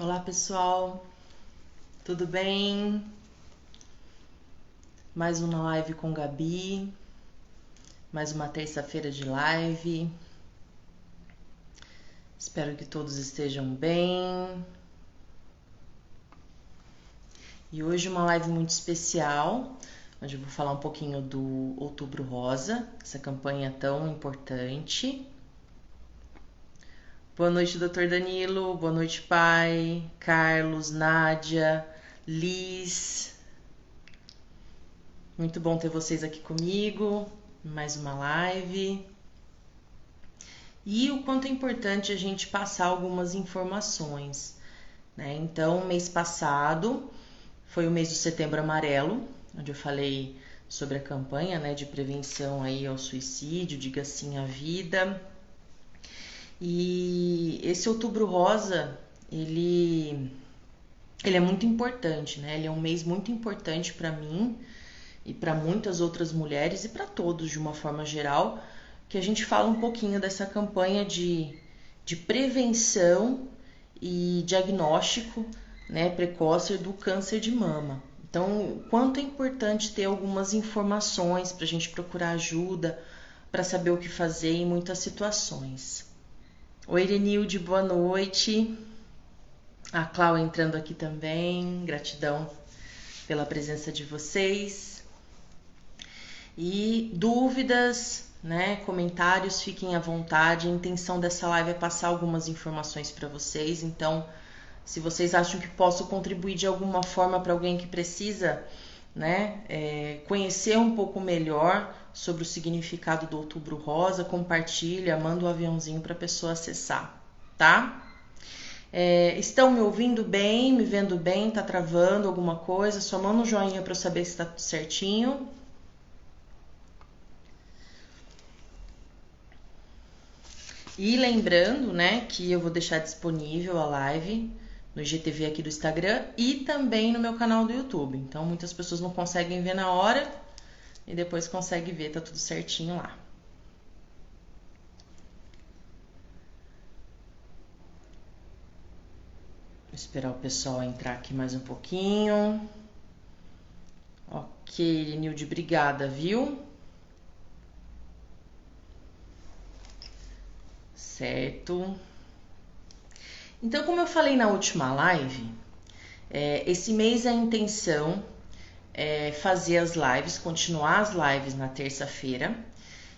Olá pessoal, tudo bem? Mais uma live com Gabi, mais uma terça-feira de live. Espero que todos estejam bem. E hoje uma live muito especial, onde eu vou falar um pouquinho do Outubro Rosa, essa campanha tão importante. Boa noite, Dr. Danilo, boa noite, pai, Carlos, Nádia, Liz. Muito bom ter vocês aqui comigo, mais uma live. E o quanto é importante a gente passar algumas informações, né? Então, mês passado foi o mês do Setembro Amarelo, onde eu falei sobre a campanha, né, de prevenção aí ao suicídio, diga sim à vida. E esse Outubro Rosa, ele é muito importante, né? Ele é um mês muito importante para mim e para muitas outras mulheres e para todos de uma forma geral, que a gente fala um pouquinho dessa campanha de prevenção e diagnóstico, né, precoce do câncer de mama. Então, quanto é importante ter algumas informações para a gente procurar ajuda, para saber o que fazer em muitas situações. Oi, Irenilde, boa noite. A Cláudia entrando aqui também, gratidão pela presença de vocês. E dúvidas, né, comentários, fiquem à vontade. A intenção dessa live é passar algumas informações para vocês. Então, se vocês acham que posso contribuir de alguma forma para alguém que precisa, né, conhecer um pouco melhor sobre o significado do Outubro Rosa, compartilha, manda um aviãozinho para a pessoa acessar, tá? Estão me ouvindo bem, me vendo bem? Tá travando alguma coisa? Só manda um joinha para eu saber se tá tudo certinho. E lembrando, né, que eu vou deixar disponível a live no IGTV aqui do Instagram e também no meu canal do YouTube. Então, muitas pessoas não conseguem ver na hora e depois conseguem ver, tá tudo certinho lá. Vou esperar o pessoal entrar aqui mais um pouquinho. Ok, Nilde, obrigada, viu? Certo. Então, como eu falei na última live, esse mês a intenção é fazer as lives, continuar as lives na terça-feira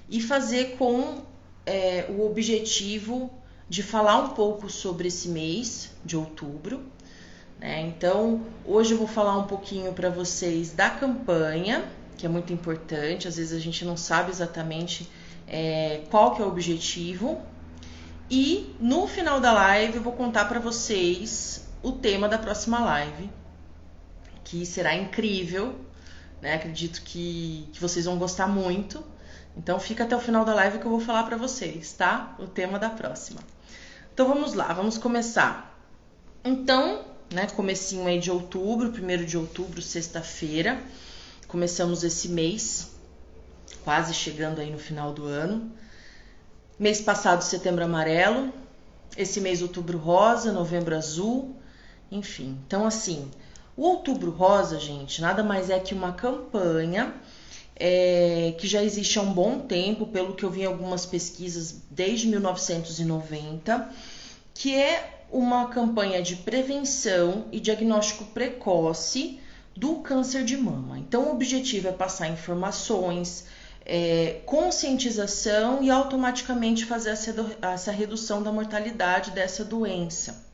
e fazer com o objetivo de falar um pouco sobre esse mês de outubro, né? Então, hoje eu vou falar um pouquinho para vocês da campanha, que é muito importante, às vezes a gente não sabe exatamente qual que é o objetivo. E no final da live eu vou contar para vocês o tema da próxima live, que será incrível, né? Acredito que vocês vão gostar muito. Então fica até o final da live que eu vou falar para vocês, tá? O tema da próxima. Então vamos lá, vamos começar. Então, né, comecinho aí de outubro, 1º de outubro, sexta-feira. Começamos esse mês, quase chegando aí no final do ano. Mês passado, Setembro Amarelo. Esse mês, Outubro Rosa, Novembro Azul. Enfim, então assim, o Outubro Rosa, gente, nada mais é que uma campanha que já existe há um bom tempo, pelo que eu vi em algumas pesquisas, desde 1990, que é uma campanha de prevenção e diagnóstico precoce do câncer de mama. Então, o objetivo é passar informações, conscientização e automaticamente fazer essa redução da mortalidade dessa doença,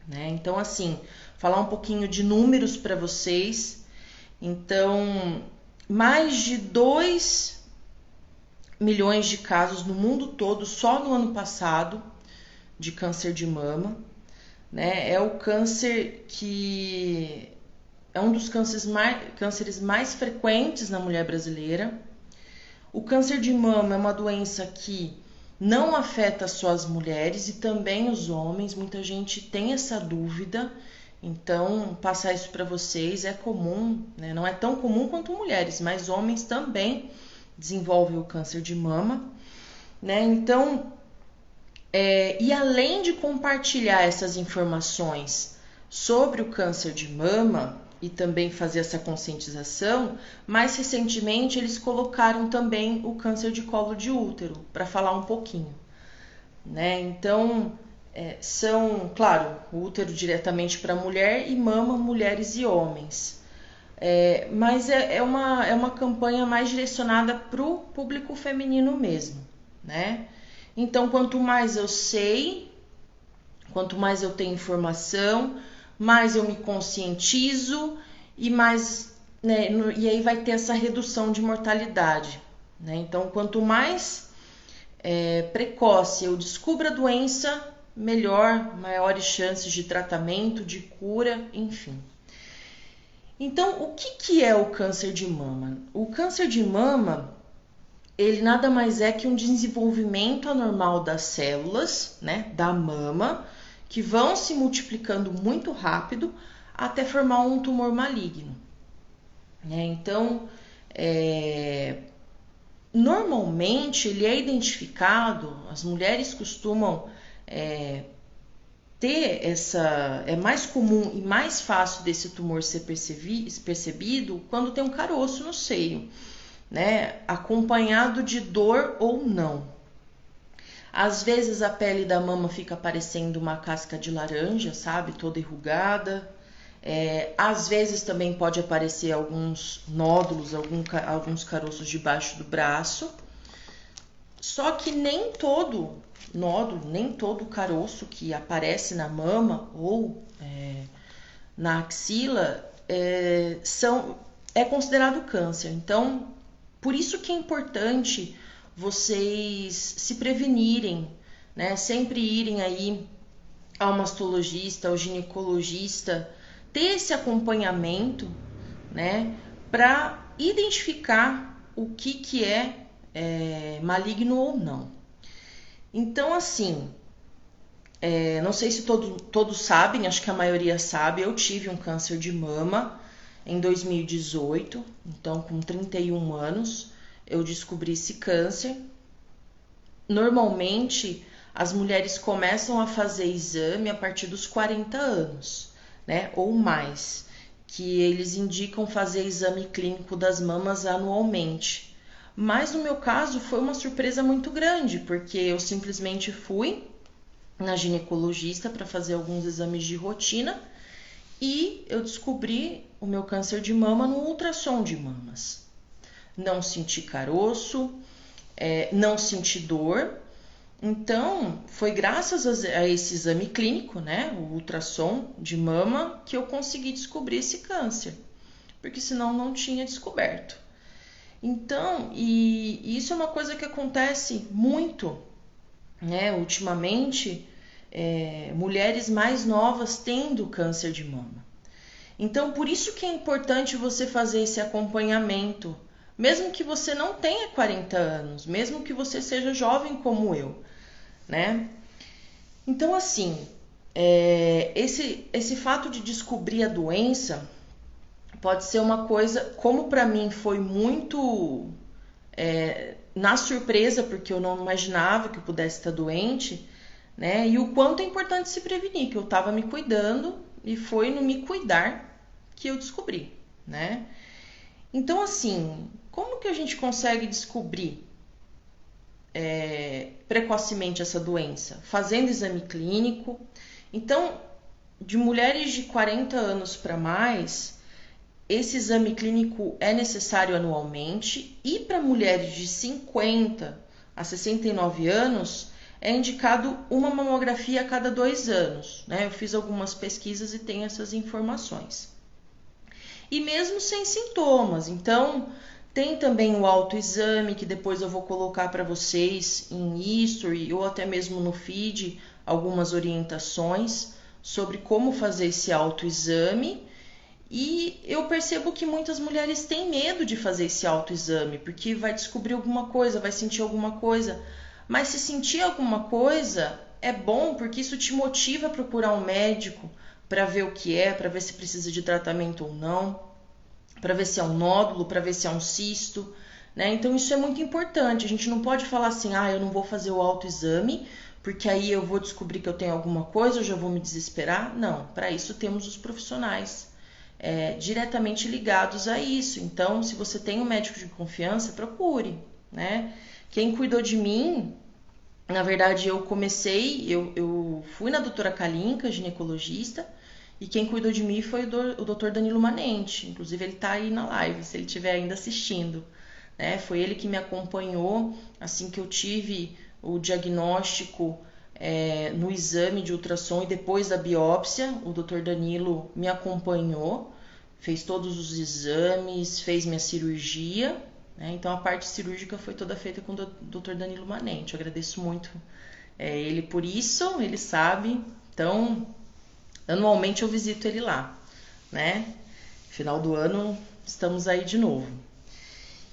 né? Então, assim, falar um pouquinho de números para vocês. Então, mais de 2 milhões de casos no mundo todo só no ano passado de câncer de mama, né? É o câncer que é um dos cânceres mais frequentes na mulher brasileira. O câncer de mama é uma doença que não afeta só as mulheres e também os homens. Muita gente tem essa dúvida, então passar isso para vocês é comum, né? Não é tão comum quanto mulheres, mas homens também desenvolvem o câncer de mama, né? Então, e além de compartilhar essas informações sobre o câncer de mama e também fazer essa conscientização, mais recentemente eles colocaram também o câncer de colo de útero, para falar um pouquinho, né? Então, são, claro, o útero diretamente para a mulher e mama, mulheres e homens. Mas é uma campanha mais direcionada para o público feminino mesmo, né? Então, quanto mais eu sei, quanto mais eu tenho informação, mais eu me conscientizo e mais, né, e aí vai ter essa redução de mortalidade, né? Então, quanto mais precoce eu descubro a doença, melhor, maiores chances de tratamento, de cura, enfim. Então, o que é o câncer de mama? O câncer de mama, ele nada mais é que um desenvolvimento anormal das células, né, da mama, que vão se multiplicando muito rápido até formar um tumor maligno. Então, normalmente ele é identificado, as mulheres costumam ter é mais comum e mais fácil desse tumor ser percebido quando tem um caroço no seio, né, acompanhado de dor ou não. Às vezes a pele da mama fica parecendo uma casca de laranja, sabe, toda enrugada. Às vezes também pode aparecer alguns nódulos, alguns caroços debaixo do braço. Só que nem todo nódulo, nem todo caroço que aparece na mama ou na axila é considerado câncer. Então, por isso que é importante vocês se prevenirem, né? Sempre irem aí ao mastologista, ao ginecologista, ter esse acompanhamento, né? Para identificar o que é maligno ou não. Então, assim, não sei se todos sabem, acho que a maioria sabe, eu tive um câncer de mama em 2018, então com 31 anos eu descobri esse câncer. Normalmente as mulheres começam a fazer exame a partir dos 40 anos, né, ou mais, que eles indicam fazer exame clínico das mamas anualmente. Mas no meu caso foi uma surpresa muito grande, porque eu simplesmente fui na ginecologista para fazer alguns exames de rotina e eu descobri o meu câncer de mama no ultrassom de mamas. Não senti caroço, não senti dor. Então, foi graças a esse exame clínico, né, o ultrassom de mama, que eu consegui descobrir esse câncer, porque senão não tinha descoberto. Então, e isso é uma coisa que acontece muito, né, ultimamente, mulheres mais novas tendo câncer de mama. Então, por isso que é importante você fazer esse acompanhamento, mesmo que você não tenha 40 anos, mesmo que você seja jovem como eu, né? Então, assim, esse fato de descobrir a doença pode ser uma coisa, como para mim foi muito na surpresa, porque eu não imaginava que eu pudesse estar doente, né? E o quanto é importante se prevenir, que eu estava me cuidando e foi no me cuidar que eu descobri, né? Então, assim, como que a gente consegue descobrir precocemente essa doença? Fazendo exame clínico. Então, de mulheres de 40 anos para mais, esse exame clínico é necessário anualmente, e para mulheres de 50 a 69 anos é indicado uma mamografia a cada 2 anos, né? Eu fiz algumas pesquisas e tenho essas informações. E mesmo sem sintomas, então tem também o autoexame, que depois eu vou colocar para vocês em history ou até mesmo no feed algumas orientações sobre como fazer esse autoexame. E eu percebo que muitas mulheres têm medo de fazer esse autoexame, porque vai descobrir alguma coisa, vai sentir alguma coisa. Mas se sentir alguma coisa, é bom, porque isso te motiva a procurar um médico para ver o que é, para ver se precisa de tratamento ou não, para ver se é um nódulo, para ver se é um cisto, né? Então isso é muito importante. A gente não pode falar assim, eu não vou fazer o autoexame porque aí eu vou descobrir que eu tenho alguma coisa, eu já vou me desesperar. Não, para isso temos os profissionais diretamente ligados a isso. Então, se você tem um médico de confiança, procure, né? Quem cuidou de mim, na verdade, eu fui na doutora Kalinka, ginecologista, e quem cuidou de mim foi o doutor Danilo Manente. Inclusive, ele está aí na live, se ele estiver ainda assistindo. Né? Foi ele que me acompanhou assim que eu tive o diagnóstico no exame de ultrassom e depois da biópsia. O doutor Danilo me acompanhou, fez todos os exames, fez minha cirurgia. Né? Então, a parte cirúrgica foi toda feita com o doutor Danilo Manente. Eu agradeço muito ele por isso, ele sabe. Então, anualmente eu visito ele lá, né? Final do ano estamos aí de novo.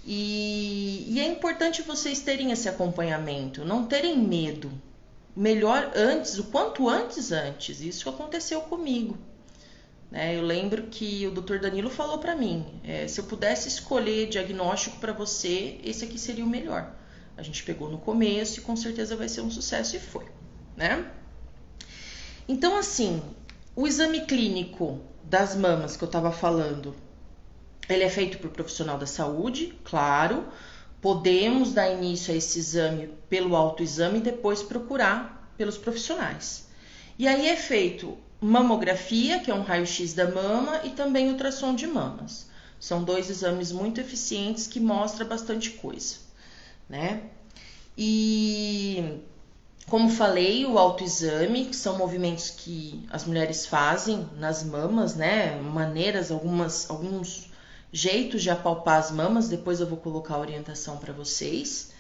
E é importante vocês terem esse acompanhamento, não terem medo. Melhor antes, o quanto antes. Isso aconteceu comigo. Eu lembro que o Dr. Danilo falou para mim, se eu pudesse escolher diagnóstico para você, esse aqui seria o melhor. A gente pegou no começo e com certeza vai ser um sucesso, e foi, né? Então, assim, o exame clínico das mamas que eu estava falando, ele é feito por profissional da saúde, claro. Podemos dar início a esse exame pelo autoexame e depois procurar pelos profissionais. E aí é feito mamografia, que é um raio-x da mama, e também ultrassom de mamas. São 2 exames muito eficientes que mostram bastante coisa, né? E, como falei, o autoexame, que são movimentos que as mulheres fazem nas mamas, né? Maneiras, alguns jeitos de apalpar as mamas, depois eu vou colocar a orientação para vocês.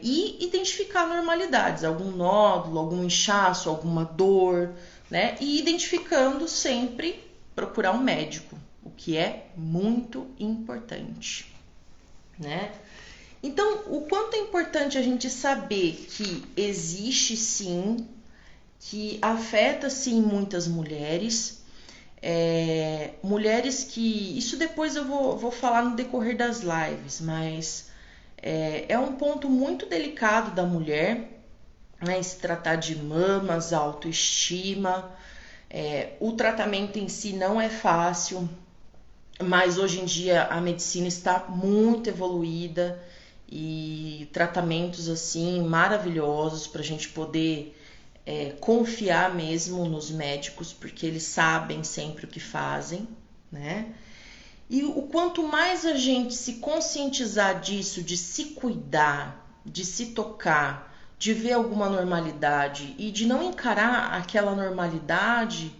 E identificar anormalidades, algum nódulo, algum inchaço, alguma dor, né? E identificando sempre procurar um médico, o que é muito importante, né? Então, o quanto é importante a gente saber que existe sim, que afeta sim muitas mulheres, mulheres que... Isso depois eu vou falar no decorrer das lives, mas é um ponto muito delicado da mulher, né, se tratar de mamas, autoestima. O tratamento em si não é fácil, mas hoje em dia a medicina está muito evoluída e tratamentos assim maravilhosos para a gente poder confiar mesmo nos médicos, porque eles sabem sempre o que fazem, né? E o quanto mais a gente se conscientizar disso, de se cuidar, de se tocar, de ver alguma normalidade e de não encarar aquela normalidade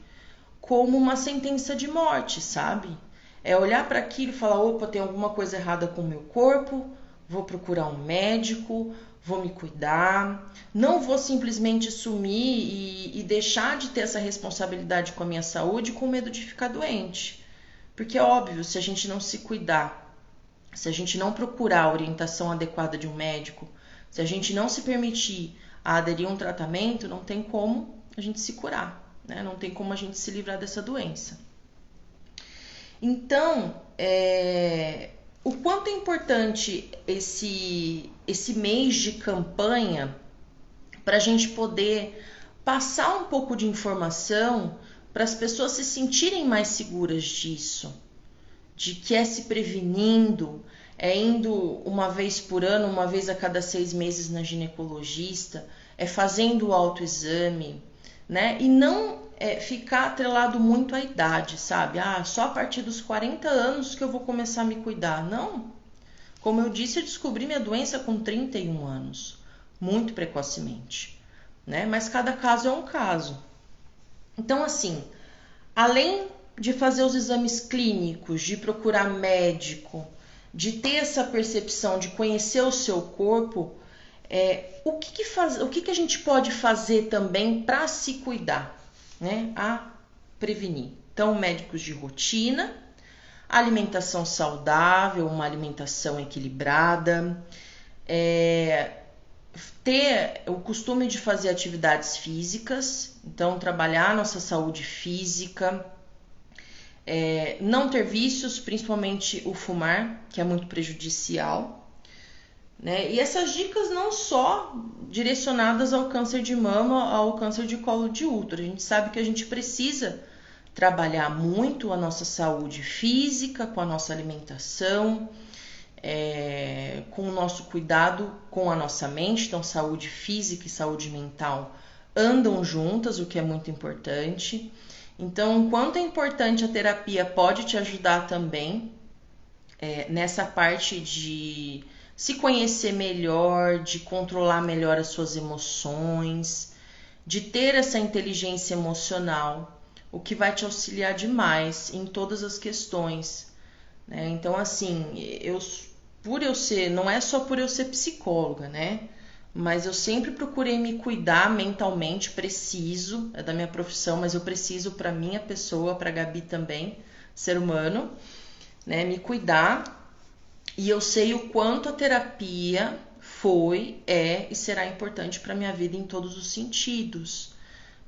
como uma sentença de morte, sabe? É olhar para aquilo e falar, opa, tem alguma coisa errada com o meu corpo, vou procurar um médico, vou me cuidar, não vou simplesmente sumir e deixar de ter essa responsabilidade com a minha saúde com medo de ficar doente. Porque é óbvio, se a gente não se cuidar, se a gente não procurar a orientação adequada de um médico, se a gente não se permitir a aderir a um tratamento, não tem como a gente se curar, né? Não tem como a gente se livrar dessa doença. Então, o quanto é importante esse mês de campanha para a gente poder passar um pouco de informação para as pessoas se sentirem mais seguras disso, de que é se prevenindo, indo uma vez por ano, uma vez a cada 6 meses na ginecologista, fazendo o autoexame, né? E não ficar atrelado muito à idade, sabe? Só a partir dos 40 anos que eu vou começar a me cuidar. Não. Como eu disse, eu descobri minha doença com 31 anos, muito precocemente, né? Mas cada caso é um caso. Então, assim, além de fazer os exames clínicos, de procurar médico, de ter essa percepção de conhecer o seu corpo, o que a gente pode fazer também para se cuidar, né? A prevenir. Então, médicos de rotina, alimentação saudável, uma alimentação equilibrada, ter o costume de fazer atividades físicas, então trabalhar nossa saúde física, não ter vícios, principalmente o fumar, que é muito prejudicial, né? E essas dicas não só direcionadas ao câncer de mama, ao câncer de colo de útero. A gente sabe que a gente precisa trabalhar muito a nossa saúde física, com a nossa alimentação, com o nosso cuidado com a nossa mente. Então, saúde física e saúde mental andam juntas, o que é muito importante. Então, enquanto é importante, a terapia pode te ajudar também nessa parte de se conhecer melhor, de controlar melhor as suas emoções, de ter essa inteligência emocional, o que vai te auxiliar demais em todas as questões, né? Então, assim, não é só por eu ser psicóloga, né? Mas eu sempre procurei me cuidar mentalmente, preciso, é da minha profissão, mas eu preciso para minha pessoa, para a Gabi também, ser humano, né? Me cuidar. E eu sei o quanto a terapia foi, e será importante para minha vida em todos os sentidos.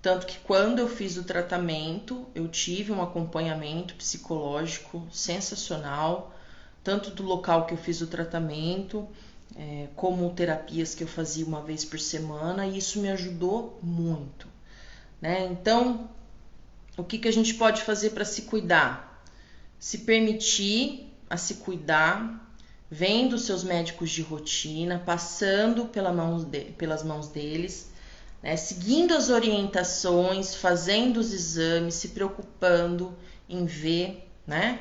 Tanto que quando eu fiz o tratamento, eu tive um acompanhamento psicológico sensacional, tanto do local que eu fiz o tratamento, como terapias que eu fazia uma vez por semana, e isso me ajudou muito, né? Então, o que a gente pode fazer para se cuidar? Se permitir a se cuidar, vendo seus médicos de rotina, passando pelas mãos deles, né, seguindo as orientações, fazendo os exames, se preocupando em ver, né?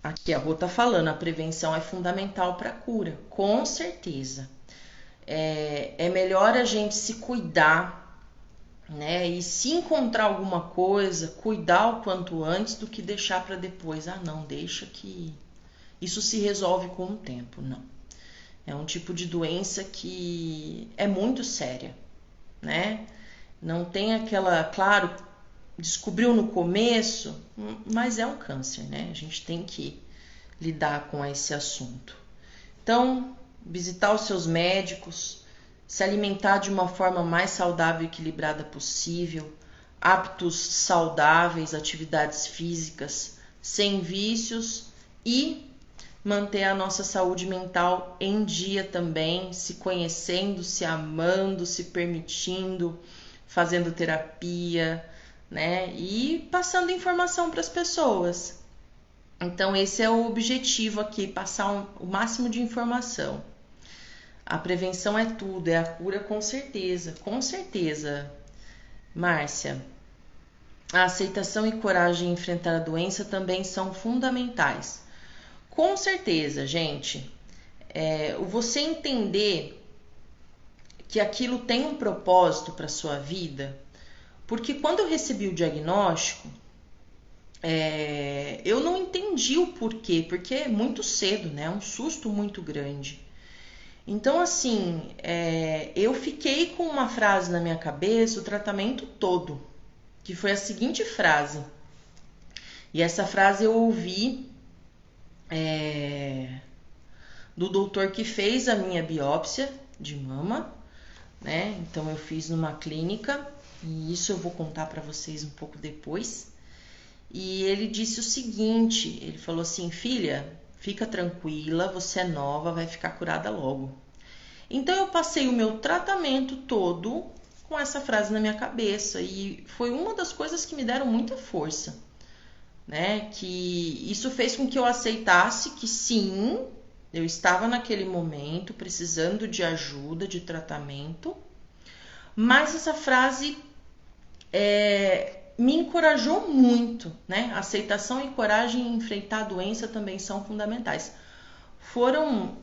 Aqui a Rô tá falando, a prevenção é fundamental para a cura, com certeza. É melhor a gente se cuidar, né? E se encontrar alguma coisa, cuidar o quanto antes do que deixar para depois. Ah, não, deixa que isso se resolve com o tempo. Não. É um tipo de doença que é muito séria, né? Não tem aquela, claro, descobriu no começo, mas é um câncer, né? A gente tem que lidar com esse assunto. Então, visitar os seus médicos, se alimentar de uma forma mais saudável e equilibrada possível, hábitos saudáveis, atividades físicas, sem vícios e manter a nossa saúde mental em dia também, se conhecendo, se amando, se permitindo, fazendo terapia, né? E passando informação para as pessoas. Então, esse é o objetivo aqui, passar o máximo de informação. A prevenção é tudo, é a cura com certeza, Márcia. A aceitação e coragem em enfrentar a doença também são fundamentais. Com certeza, gente, você entender que aquilo tem um propósito para a sua vida, porque quando eu recebi o diagnóstico, eu não entendi o porquê, porque é muito cedo, né? É um susto muito grande. Então, assim, eu fiquei com uma frase na minha cabeça o tratamento todo, que foi a seguinte frase. E essa frase eu ouvi do doutor que fez a minha biópsia de mama, né? Então eu fiz numa clínica, e isso eu vou contar para vocês um pouco depois. E ele disse o seguinte, ele falou assim: filha, fica tranquila, você é nova, vai ficar curada logo. Então eu passei o meu tratamento todo com essa frase na minha cabeça, e foi uma das coisas que me deram muita força, né? Que isso fez com que eu aceitasse que sim, eu estava naquele momento precisando de ajuda, de tratamento, mas essa frase me encorajou muito, né? Aceitação e coragem em enfrentar a doença também são fundamentais. Foram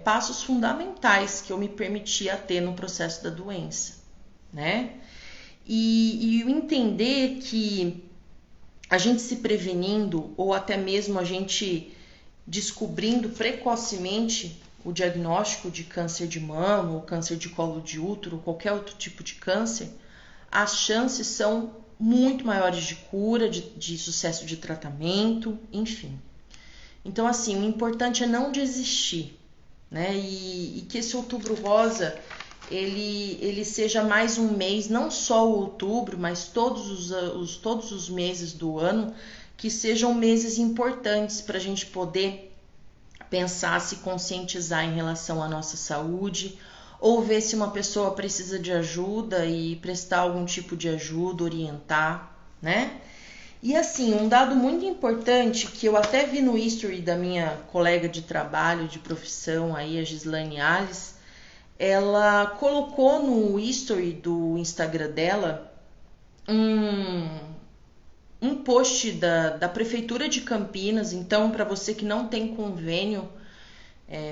passos fundamentais que eu me permitia ter no processo da doença, né? E entender que a gente se prevenindo, ou até mesmo a gente descobrindo precocemente o diagnóstico de câncer de mama, ou câncer de colo de útero, qualquer outro tipo de câncer, as chances são muito maiores de cura, de sucesso de tratamento, enfim. Então, assim, o importante é não desistir, né? E que esse Outubro Rosa, ele seja mais um mês, não só o outubro, mas todos os meses do ano, que sejam meses importantes para a gente poder pensar, se conscientizar em relação à nossa saúde, ou ver se uma pessoa precisa de ajuda e prestar algum tipo de ajuda, orientar, né? E assim, um dado muito importante que eu até vi no history da minha colega de trabalho, de profissão aí, a Gislane Alves, ela colocou no history do Instagram dela um post da Prefeitura de Campinas. Então, para você que não tem convênio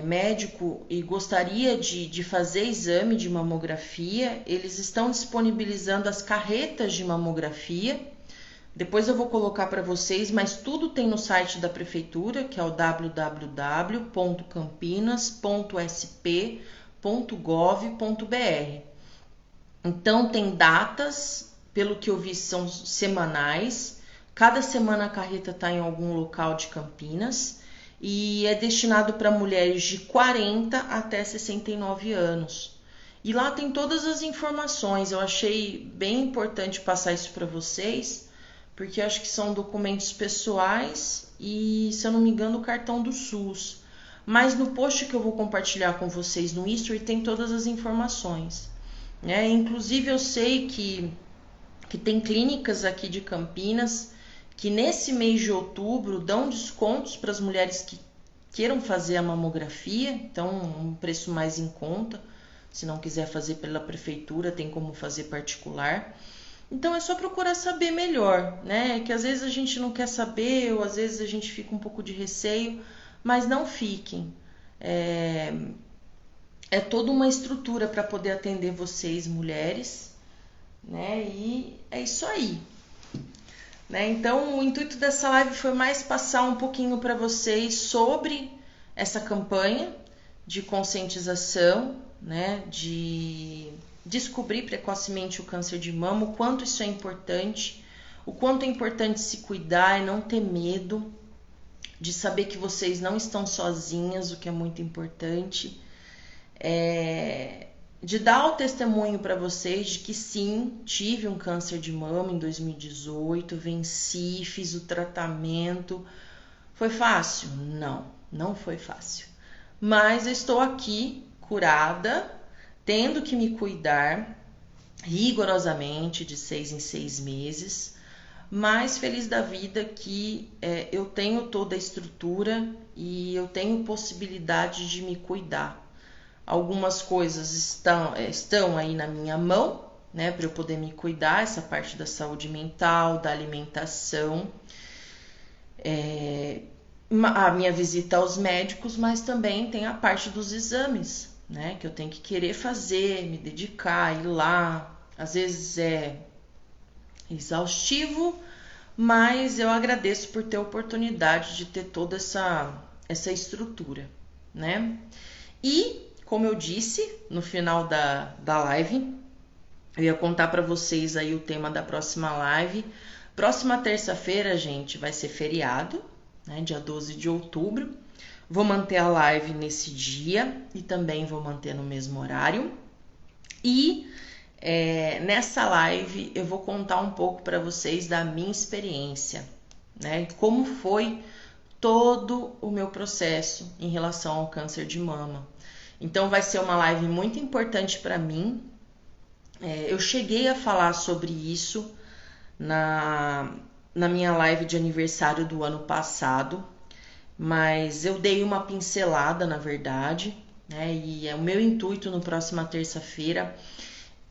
médico e gostaria de fazer exame de mamografia, eles estão disponibilizando as carretas de mamografia. Depois eu vou colocar para vocês, mas tudo tem no site da prefeitura, que é o www.campinas.sp.gov.br. Então tem datas, pelo que eu vi são semanais. Cada semana a carreta está em algum local de Campinas e é destinado para mulheres de 40 até 69 anos. E lá tem todas as informações. Eu achei bem importante passar isso para vocês, porque eu acho que são documentos pessoais e, se eu não me engano, o cartão do SUS. Mas no post que eu vou compartilhar com vocês no history tem todas as informações. Inclusive eu sei que tem clínicas aqui de Campinas que nesse mês de outubro dão descontos para as mulheres que queiram fazer a mamografia, então um preço mais em conta. Se não quiser fazer pela prefeitura, tem como fazer particular. Então é só procurar saber melhor, né? Que às vezes a gente não quer saber, ou às vezes a gente fica um pouco de receio, mas não fiquem. É toda uma estrutura para poder atender vocês, mulheres, né? E é isso aí. Né? Então o intuito dessa live foi mais passar um pouquinho para vocês sobre essa campanha de conscientização, né? De descobrir precocemente o câncer de mama, o quanto isso é importante, o quanto é importante se cuidar e não ter medo, de saber que vocês não estão sozinhas, o que é muito importante, de dar o testemunho para vocês de que sim, tive um câncer de mama em 2018, venci, fiz o tratamento. Foi fácil? Não, não foi fácil. Mas eu estou aqui curada, tendo que me cuidar rigorosamente de 6 em 6 meses, mas feliz da vida que eu tenho toda a estrutura e eu tenho possibilidade de me cuidar. Algumas coisas estão aí na minha mão, né, para eu poder me cuidar, essa parte da saúde mental, da alimentação, a minha visita aos médicos, mas também tem a parte dos exames, né, que eu tenho que querer fazer, me dedicar, ir lá. Às vezes é exaustivo, mas eu agradeço por ter a oportunidade de ter toda essa estrutura, né? E, como eu disse no final da live, eu ia contar para vocês aí o tema da próxima live. Próxima terça-feira, gente, vai ser feriado, né, dia 12 de outubro. Vou manter a live nesse dia e também vou manter no mesmo horário. E nessa live eu vou contar um pouco para vocês da minha experiência, né? Como foi todo o meu processo em relação ao câncer de mama. Então vai ser uma live muito importante para mim. Eu cheguei a falar sobre isso na minha live de aniversário do ano passado, mas eu dei uma pincelada, na verdade, né? E o meu intuito no próxima terça-feira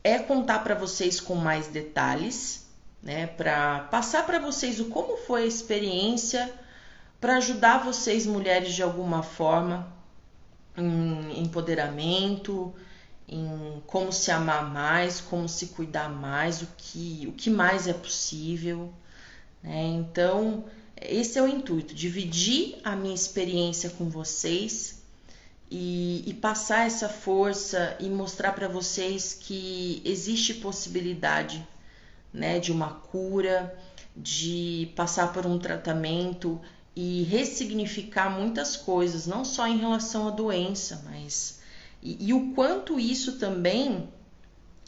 é contar para vocês com mais detalhes, né? Para passar para vocês como foi a experiência, para ajudar vocês, mulheres, de alguma forma, em empoderamento, em como se amar mais, como se cuidar mais, o que mais é possível, né? Então, esse é o intuito, dividir a minha experiência com vocês e passar essa força e mostrar para vocês que existe possibilidade, né, de uma cura, de passar por um tratamento e ressignificar muitas coisas, não só em relação à doença, mas e o quanto isso também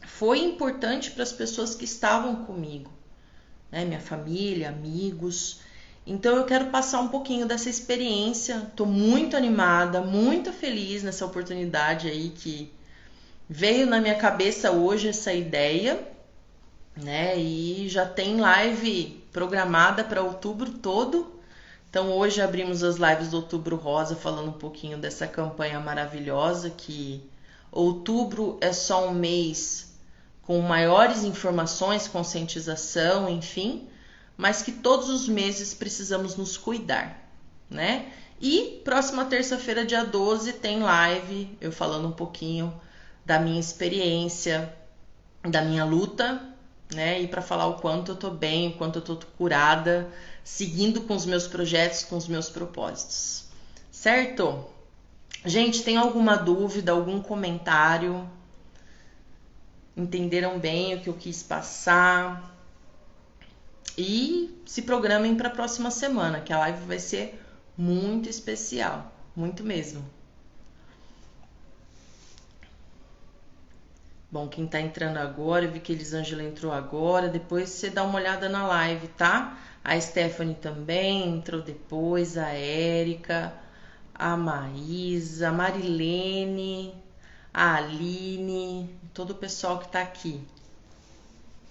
foi importante para as pessoas que estavam comigo, né, minha família, amigos. Então eu quero passar um pouquinho dessa experiência. Tô muito animada, muito feliz nessa oportunidade aí que veio na minha cabeça hoje essa ideia, né? E já tem live programada para outubro todo. Então hoje abrimos as lives do Outubro Rosa falando um pouquinho dessa campanha maravilhosa que outubro é só um mês com maiores informações, conscientização, enfim, mas que todos os meses precisamos nos cuidar, né? E próxima terça-feira, dia 12, tem live, eu falando um pouquinho da minha experiência, da minha luta, né? E para falar o quanto eu tô bem, o quanto eu tô curada, seguindo com os meus projetos, com os meus propósitos. Certo? Gente, tem alguma dúvida, algum comentário? Entenderam bem o que eu quis passar? E se programem para a próxima semana, que a live vai ser muito especial, muito mesmo. Bom, quem tá entrando agora, eu vi que Elisângela entrou agora, depois você dá uma olhada na live, tá? A Stephanie também entrou depois, a Érica, a Maísa, a Marilene, a Aline, todo o pessoal que tá aqui.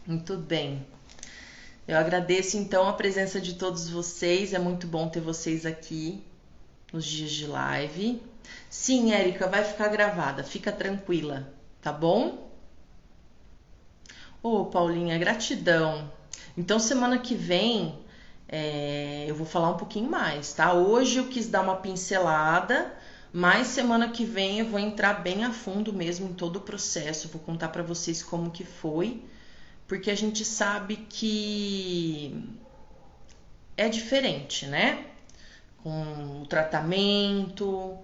Muito bem. Eu agradeço então a presença de todos vocês, é muito bom ter vocês aqui nos dias de live. Sim, Érica, vai ficar gravada, fica tranquila, tá bom? Ô, Paulinha, gratidão. Então, semana que vem eu vou falar um pouquinho mais, tá? Hoje eu quis dar uma pincelada, mas semana que vem eu vou entrar bem a fundo mesmo em todo o processo. Vou contar pra vocês como que foi, porque a gente sabe que é diferente, né? Com o tratamento,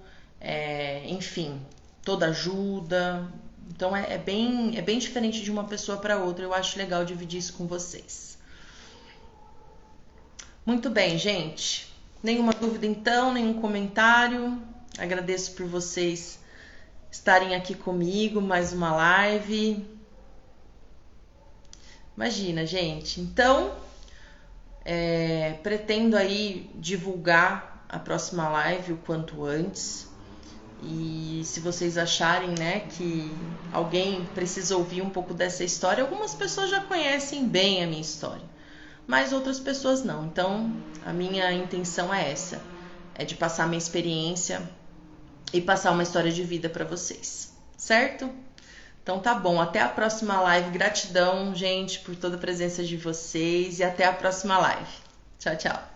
enfim, toda ajuda. Então é bem diferente de uma pessoa para outra. Eu acho legal dividir isso com vocês. Muito bem, gente. Nenhuma dúvida então, nenhum comentário. Agradeço por vocês estarem aqui comigo, mais uma live. Imagina, gente. Então, pretendo aí divulgar a próxima live o quanto antes. E se vocês acharem, né, que alguém precisa ouvir um pouco dessa história, algumas pessoas já conhecem bem a minha história, mas outras pessoas não. Então, a minha intenção é essa, é de passar minha experiência e passar uma história de vida para vocês, certo? Então tá bom, até a próxima live. Gratidão, gente, por toda a presença de vocês e até a próxima live. Tchau, tchau.